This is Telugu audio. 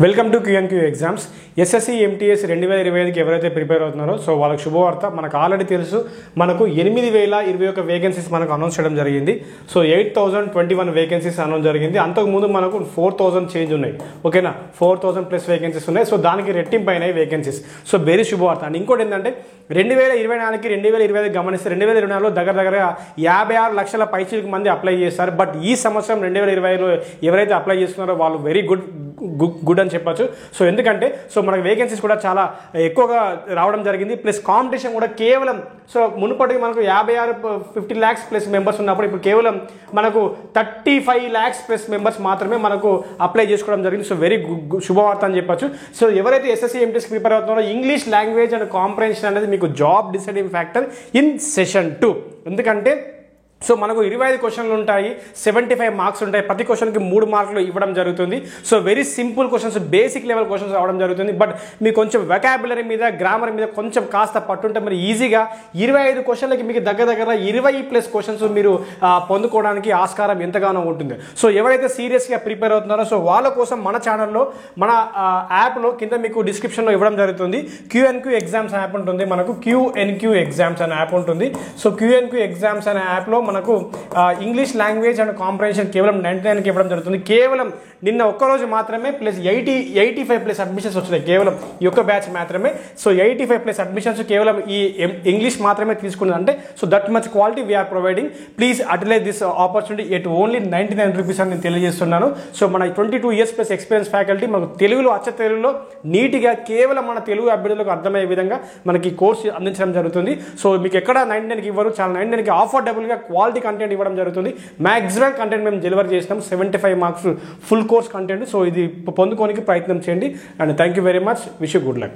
Welcome to QNQ exams. SSC MTS 2025కి ఎవరైతే ప్రిపేర్ అవుతున్నారో సో వాళ్ళకి శుభవార్త. మనకు ఆల్రెడీ తెలుసు, మనకు 8021 వేకెన్సీస్ మనకు అనౌన్స్ చేయడం జరిగింది. సో 8021 వేకెన్సీస్ అనౌన్స్ జరిగింది. అంతకుముందు మనకు 4000 చేంజ్ ఉన్నాయి. ఓకేనా, 4000 ప్లస్ వేకెన్సీస్ ఉన్నాయి. సో దానికి రెట్టింపు అయినాయి వేకెన్సీస్. సో వెరీ శుభవార్త. అండ్ ఇంకోటి ఏంటంటే 2024కి 2025 గమనిస్తే 2024లో దగ్గర 56 లక్షల పైచీలకు మంది అప్లై చేస్తారు. బట్ ఈ సంవత్సరం 2025లో ఎవరైతే అప్లై చేసుకున్నారో వాళ్ళు వెరీ గుడ్ అని చెప్పొచ్చు. సో ఎందుకంటే సో మనకు వేకెన్సీస్ కూడా చాలా ఎక్కువగా రావడం జరిగింది. ప్లస్ కాంపిటీషన్ కూడా కేవలం సో మునుపటికి మనకు 50 lakhs ప్లస్ మెంబర్స్ ఉన్నప్పుడు ఇప్పుడు కేవలం మనకు 35 lakhs ప్లస్ మెంబర్స్ మాత్రమే మనకు అప్లై చేసుకోవడం జరిగింది. సో వెరీ శుభవార్త అని చెప్పొచ్చు. సో ఎవరైతే ఎస్ఎస్సి ఎంటీఎస్ ప్రిపేర్ అవుతున్నారో ఇంగ్లీష్ లాంగ్వేజ్ అండ్ కాంప్రహెన్షన్ అనేది మీకు job deciding factor in session 2. ఎందుకంటే సో మనకు 25 క్వశ్చన్లు ఉంటాయి, 75 మార్క్స్ ఉంటాయి. ప్రతి క్వశ్చన్కి 3 మార్కులు ఇవ్వడం జరుగుతుంది. So very simple questions, basic level questions రావడం జరుగుతుంది. బట్ మీకు కొంచెం వెకాబులరీ మీద, గ్రామర్ మీద కొంచెం కాస్త పట్టుంటే మరి ఈజీగా 25 క్వశ్చన్లకి మీకు దగ్గర 20+ క్వశ్చన్స్ మీరు పొందుకోవడానికి ఆస్కారం ఎంతగానో ఉంటుంది. సో ఎవరైతే సీరియస్గా ప్రిపేర్ అవుతున్నారో సో వాళ్ళ కోసం మన ఛానల్లో, మన యాప్లో కింద మీకు డిస్క్రిప్షన్లో ఇవ్వడం జరుగుతుంది. క్యూఎన్క్యూ ఎగ్జామ్స్ యాప్ ఉంటుంది. మనకు క్యూఎన్క్యూ ఎగ్జామ్స్ అనే యాప్ ఉంటుంది. సో క్యూఎన్క్యూ ఎగ్జామ్స్ అనే యాప్లో మనకు ఇంగ్లీష్ లాంగ్వేజ్ అండ్ కాంప్రహెన్షన్ కేవలం 99కి ఇవ్వడం జరుగుతుంది. కేవలం నిన్న ఒక్కరోజు మాత్రమే ప్లస్ 85+ అడ్మిషన్స్ వచ్చినాయి కేవలం ఈ ఒక్క బ్యాచ్ మాత్రమే. సో 85+ అడ్మిషన్స్ కేవలం ఈ ఇంగ్లీష్ మాత్రమే తీసుకున్నది. అంటే so that much quality we are providing. Please attend this opportunity at only 99 rupees అని నేను తెలియజేస్తున్నాను. సో మన 22 years ప్లస్ ఎక్స్పీరియన్స్ ఫ్యాకల్టీ మనకు తెలుగులో, అచ్చ తెలుగులో నీట్గా కేవలం మన తెలుగు అభ్యర్థులకు అర్థమయ్యే విధంగా మనకి కోర్సు అందించడం జరుగుతుంది. సో మీకు ఎక్కడ 99కి ఇవ్వరు, చాలా 99కి అఫోర్డబుల్గా క్వాలిటీ కంటెంట్ ఇవ్వడం జరుగుతుంది. మ్యాక్సిమం కంటెంట్ మేము డెలివర్ చేసినాం, 75 marks full course content. So ఇది పొందుకోనికి ప్రయత్నం చేయండి. And thank you very much. Wish you good luck.